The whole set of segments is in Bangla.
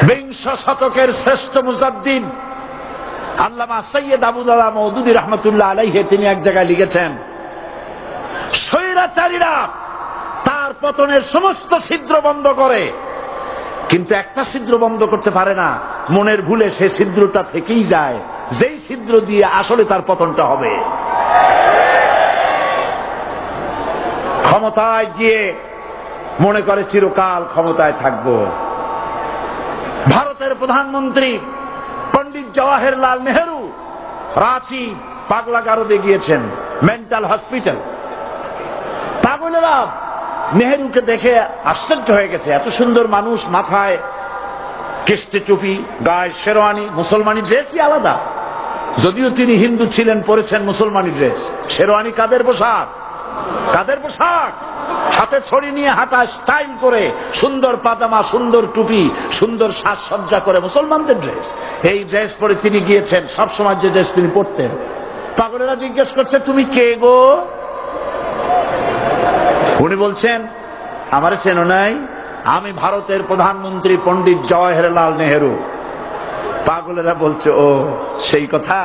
বিংশ শতকের শ্রেষ্ঠ মুজাদ্দিদ আল্লামা সৈয়দ আবুল আলা মওদুদী রাহমাতুল্লাহ আলাইহি তিনি এক জায়গায় লিখেছেন, স্বৈরাচারীরা তার পতনের সমস্ত ছিদ্র বন্ধ করে, কিন্তু একটা ছিদ্র বন্ধ করতে পারে না, মনের ভুলে সে ছিদ্রটা থেকেই যায়, যেই ছিদ্র দিয়ে আসলে তার পতনটা হবে। ক্ষমতায় গিয়ে মনে করে চিরকাল ক্ষমতায় থাকবো। ভারতের প্রধানমন্ত্রী পণ্ডিত জওয়াহরলাল নেহেরু রাঁচি পাগলাগারদে গিয়েছেন, মেন্টাল হসপিটাল। পাগলেরা নেহেরুকে দেখে আশ্চর্য হয়ে গেছে, এত সুন্দর মানুষ, মাথায় কেস্টে টুপি, গায়ে শেরওয়ানি, মুসলমানি ড্রেসই আলাদা, যদিও তিনি হিন্দু ছিলেন, পরেছেন মুসলমানি ড্রেস। শেরওয়ানি কাদের পোশাক? কাদের পোশাক? হাতে ছড়ি নিয়ে হাঁটা, স্টাইল করে, সুন্দর পাজামা, সুন্দর টুপি, সুন্দর সাজসজ্জা করে, মুসলমানদের ড্রেস। এই ড্রেস পরে তিনি গিয়েছেন, সবসময় যে ড্রেস তিনি পরতেন। পাগলেরা জিজ্ঞেস করছে, তুমি কে গো? উনি বলছেন, আমারে চেনো নাই? আমি ভারতের প্রধানমন্ত্রী পণ্ডিত জওয়াহরলাল নেহেরু। পাগলেরা বলছে, ও সেই কথা।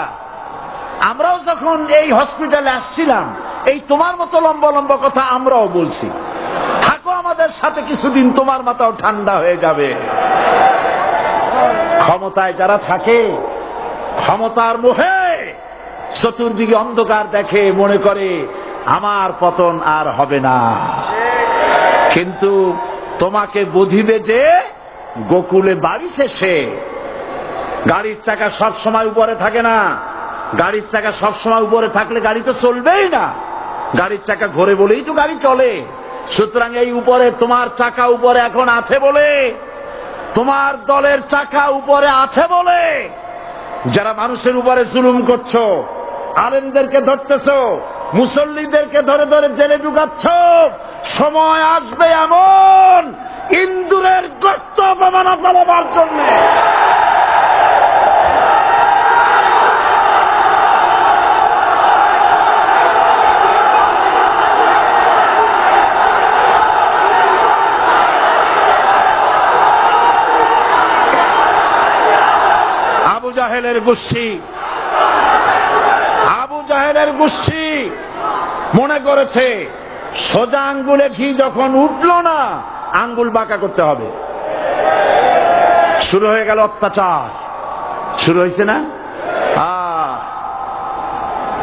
আমরাও যখন এই হসপিটালে আসছিলাম, এই তোমার মতো লম্বা লম্বা কথা আমরাও বলছি, থাকো আমাদের সাথে কিছুদিন, তোমার মাথাও ঠান্ডা হয়ে যাবে। ক্ষমতায় যারা থাকে, ক্ষমতার মোহে চতুর্দিকে অন্ধকার দেখে, মনে করে আমার পতন আর হবে না। কিন্তু তোমাকে বুঝিবে যে গোকুলে বাড়ি শেষে গাড়ির চাকা সব সময় উপরে থাকে না। গাড়ির চাকা সব সময় উপরে থাকলে গাড়ি তো চলবেই না, গাড়ির চাকা ঘোরে বলেই তো গাড়ি চলে। সুতরাং এই উপরে তোমার চাকা উপরে এখন আছে বলে, তোমার দলের চাকা উপরে আছে বলে যারা মানুষের উপরে জুলুম করছো, আলেমদেরকে ধরতেছো, মুসল্লিদেরকে ধরে ধরে জেলে ঢুকাচ্ছ, সময় আসবে এমন ইন্দুরের গর্ত অপমানা পালাবার জন্য। আবু জাহেলের গোষ্ঠী মনে করেছে সোজা আঙ্গুলে ঘি যখন উঠলো না, আঙ্গুল বাঁকা করতে হবে। শুরু হয়ে গেল অত্যাচার, শুরু হয়েছে না?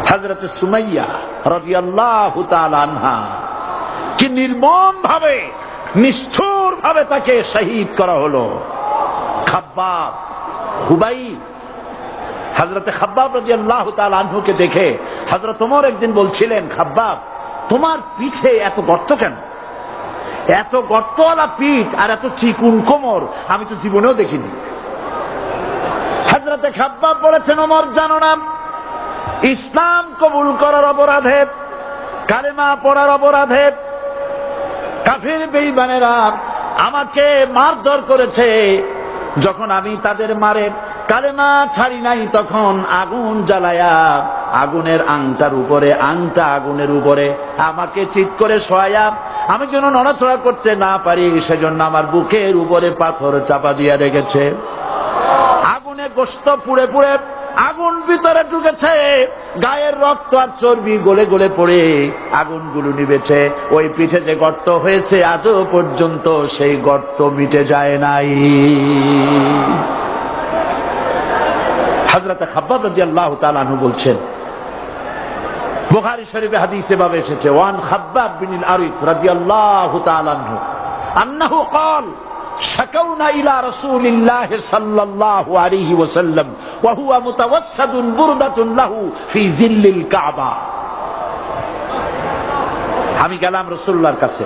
হযরত সুমাইয়া রাদিয়াল্লাহু তাআলা আনহা কি নির্মম ভাবে, নিষ্ঠুর ভাবে তাকে শহীদ করা হলো। খাব্বাব, হুবাইব, হযরত খাব্বাব রাদিয়াল্লাহু তাআলা আনহুকে দেখে হযরত ওমর একদিন বলছিলেন, খাব্বাব তোমার পিঠে এত গর্ত কেন? এত গর্তওয়ালা পিঠ আর এত চিকুন কোমর আমি তো জীবনেও দেখিনি। হযরত খাব্বাব বলেছেন, ওমর জানো না, ইসলাম কবুল করার অপরাধে, কালেমা পড়ার অপরাধে কাফির বেঈমানেরা আমাকে মারধর করেছে। যখন আমি তাদের মারে কালেমা ছাড়ি নাই, তখন আগুন জ্বালায়া আগুনের আংটার উপরে, আংটা আগুনের উপরে আমাকে চিৎ করে শোয়ায়া, আমি যেন নড়াচড়া করতে না পারি সেজন্য আমার বুকের উপরে পাথর চাপা দিয়া রেখেছে। আগুনে গোশত পুড়ে পুড়ে আগুন ভিতরে ঢুকেছে, গায়ের রক্ত আর চর্বি গলে গলে পড়ে আগুনগুলো নিবেছে। ওই পিঠে যে গর্ত হয়েছে আজও পর্যন্ত সেই গর্ত মিটে যায় নাই। হযরত খাব্বাব রাদিয়াল্লাহু তাআলা আনহু বলছেন, বুখারী শরীফে হাদিসে ভাবে এসেছে, ওয়ান খাব্বাব বিন আরিত রাদিয়াল্লাহু তাআলা আনহু আন্নাহু قال شكونا إلى رسول الله صلى الله عليه وسلم وهو متوسد بردة له في ظل الكعبة। আমি গেলাম রাসূলুল্লাহর কাছে,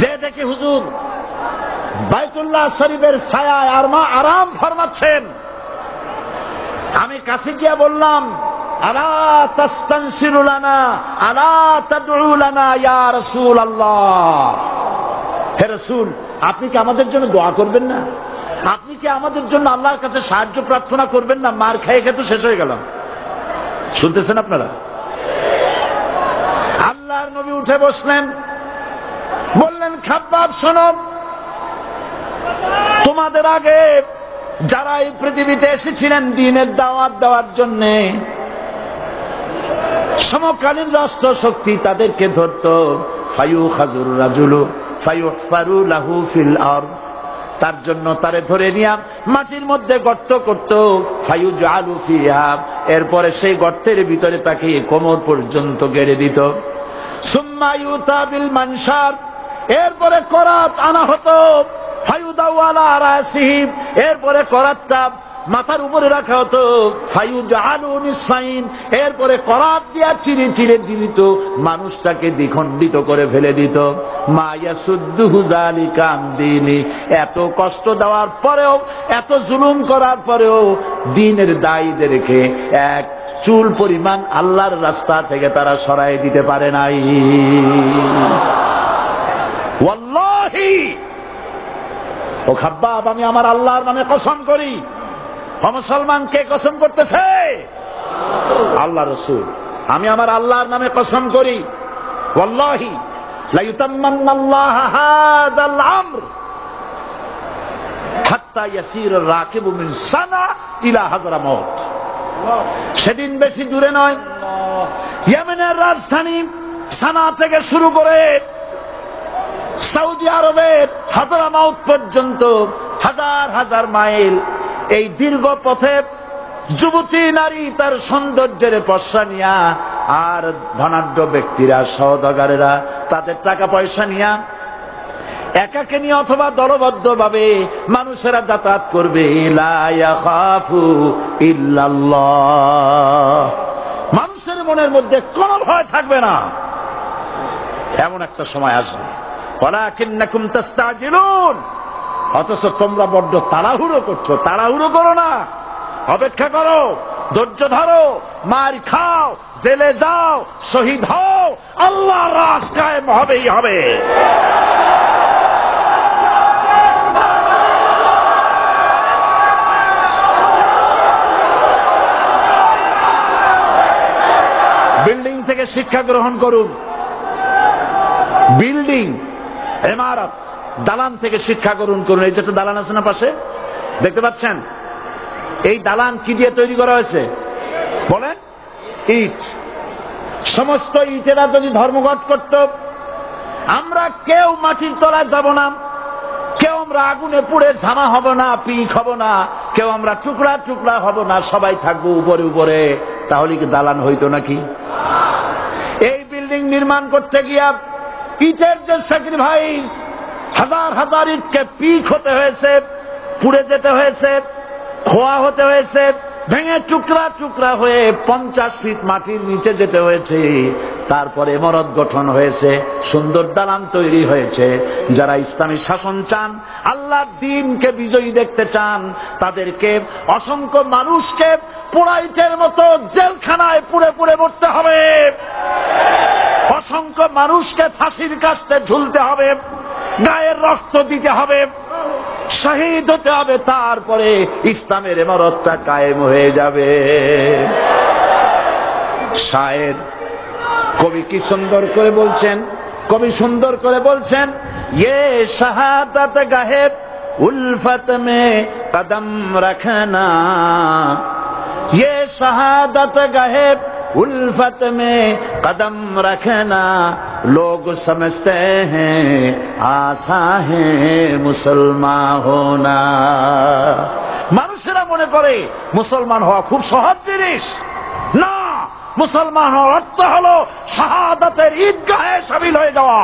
যে দেখি হুজুর বাইতুল্লাহ শরীফের ছায়ায় আরাম ফরমাচ্ছেন। আমি কাছে গিয়ে বললাম, আলা তাস্তানসিরু লানা আলা তাদউ লানা ইয়া রাসূলুল্লাহ, হে রাসূল আপনি কি আমাদের জন্য দোয়া করবেন না? আপনি কি আমাদের জন্য আল্লাহর কাছে সাহায্য প্রার্থনা করবেন না? মার খেয়ে খেয়ে তো শেষ হয়ে গেলাম। শুনতেছেন আপনারা? আল্লাহর নবী উঠে বসলেন, বললেন, খাব্বাব শোনো, তোমাদের আগে যারা এই পৃথিবীতে এসেছিলেন দ্বীনের দাওয়াত দেওয়ার জন্য, সমকালীন রাষ্ট্র শক্তি তাদেরকে ধরত, ফায়ুখাজুর রাজুলু ফায়ুহফারু লাহু ফিল আরদ, তার জন্য তারে ধরে নিয়া মাটির মধ্যে গর্ত করত, ফায়ুজআলু ফিহা, এরপরে সেই গর্তের ভিতরে তাকে কোমর পর্যন্ত গেড়ে দিত। সুম্মা ইউতা বিল মানশার, এরপরে করাত আনা হতো, ফায়ুদাউ আলা রাসিহি, এরপরে করাতটা মাথার উপরে রাখা হতো, ফায়ুজআলু নিসফাইন, এরপরে করাত দিয়া চিরে চিরে জীবিত মানুষটাকে দ্বিখণ্ডিত করে ফেলে দিত। মা ইয়াসুদ্দুহু যালিকা আন দীনি, এত কষ্ট দেওয়ার পরেও, এত জুলুম করার পরেও দ্বীনের দায়ীদেরকে এক চুল পরিমাণ আল্লাহর রাস্তা থেকে তারা সরাই দিতে পারে নাই। ওয়াল্লাহি, ও খাব্বাব, আমি আমার আল্লাহর নামে কসম করি। মুসলমান কে কসম করতেছে? আল্লাহ রাসূল। আমি আমার আল্লাহর নামে কসম করি, ওয়াল্লাহি লা ইউতাম্মান্নাল্লাহু হাদাল আমর হাত্তা ইয়াসির রাকিবু মিন সানা ইলা হাযরামাউত। সেদিন বেশি দূরে নয়, ইয়েমেনের রাজধানী সানা থেকে শুরু করে সৌদি আরবের হাযরামাউত পর্যন্ত হাজার হাজার মাইল, এই দীর্ঘ পথে যুবতী নারী তার সৌন্দর্যের পশ্চা নিয়া, আর ধনাঢ্য ব্যক্তিরা সওদাগরেরা তাদের টাকা পয়সা নিয়া একাকে নিয়ে অথবা দলবদ্ধ ভাবে মানুষেরা যাতায়াত করবে। লা ইয়াখাফু ইল্লাল্লাহ, মানুষের মনের মধ্যে কোনো ভয় থাকবে না। এমন একটা সময় আসবে, ওয়ালাকিন্নাকুম তাস্তাজিলুন, অথচ তোমরা বড্ড তাড়াহুড়ো করছো। তাড়াহুড়ো করো না, অপেক্ষা করো, ধৈর্য ধরো, মার খাও, জেলে যাও, শহীদ হও, আল্লাহর রাজ কায়েম হবেই হবে। বিল্ডিং থেকে শিক্ষা গ্রহণ করুন। বিল্ডিং, ইমারত, দালান থেকে শিক্ষা গ্রহণ করুন। এই যেটা দালান আছে না পাশে, দেখতে পাচ্ছেন? এই দালান কি দিয়ে তৈরি করা হয়েছে বলেন? ইট। সমস্ত ইটেরা যদি ধর্মঘট করত, আমরা কেউ মাটির তলায় যাব না, কেউ আমরা আগুনে পুড়ে ঝামা হব না, পিক হব না, কেউ আমরা টুকরা টুকরা হব না, সবাই থাকবো উপরে উপরে, তাহলে কি দালান হইতো নাকি? এই বিল্ডিং নির্মাণ করতে গিয়া ইটের যে স্যাক্রিফাইস, হাজার হাজার ইটকে পিক হতে হয়েছে, পুড়ে যেতে হয়েছে, খোয়া হতে হয়েছে, ভেঙে টুকরা টুকরা হয়ে 50 ফিট মাটির নিচে যেতে হয়েছে, তারপরে ইমারত গঠন হয়েছে, সুন্দর দালান তৈরি হয়েছে। যারা ইসলামী শাসন চান, আল্লাহর দ্বীনকে বিজয়ী দেখতে চান, তাদেরকে অসংখ্য মানুষকে পোড়াইটের মতো জেলখানায় পুড়ে পুড়ে মরতে হবে, অসংখ্য মানুষকে ফাঁসির কাস্তে ঝুলতে হবে, গায়ের রক্ত দিতে হবে, শহীদ হতে হবে, তারপরে ইসলামের ইমারতটা কায়েম হয়ে যাবে। শায়ের, কবি কি সুন্দর করে বলছেন, কবি সুন্দর করে বলছেন, ये शहादत गाहे उल्फत में कदम रखना, ये शहादत गाहे उल्फत में कदम रखना, लोग समझते हैं आसा है मुसलमान होना। মানুষেরা মনে করে মুসলমান হওয়া খুব সহজ জিনিস। না, মুসলমান হওয়ার অর্থ হলো শাহাদাতের ঈদগাহে শামিল হয়ে যাওয়া।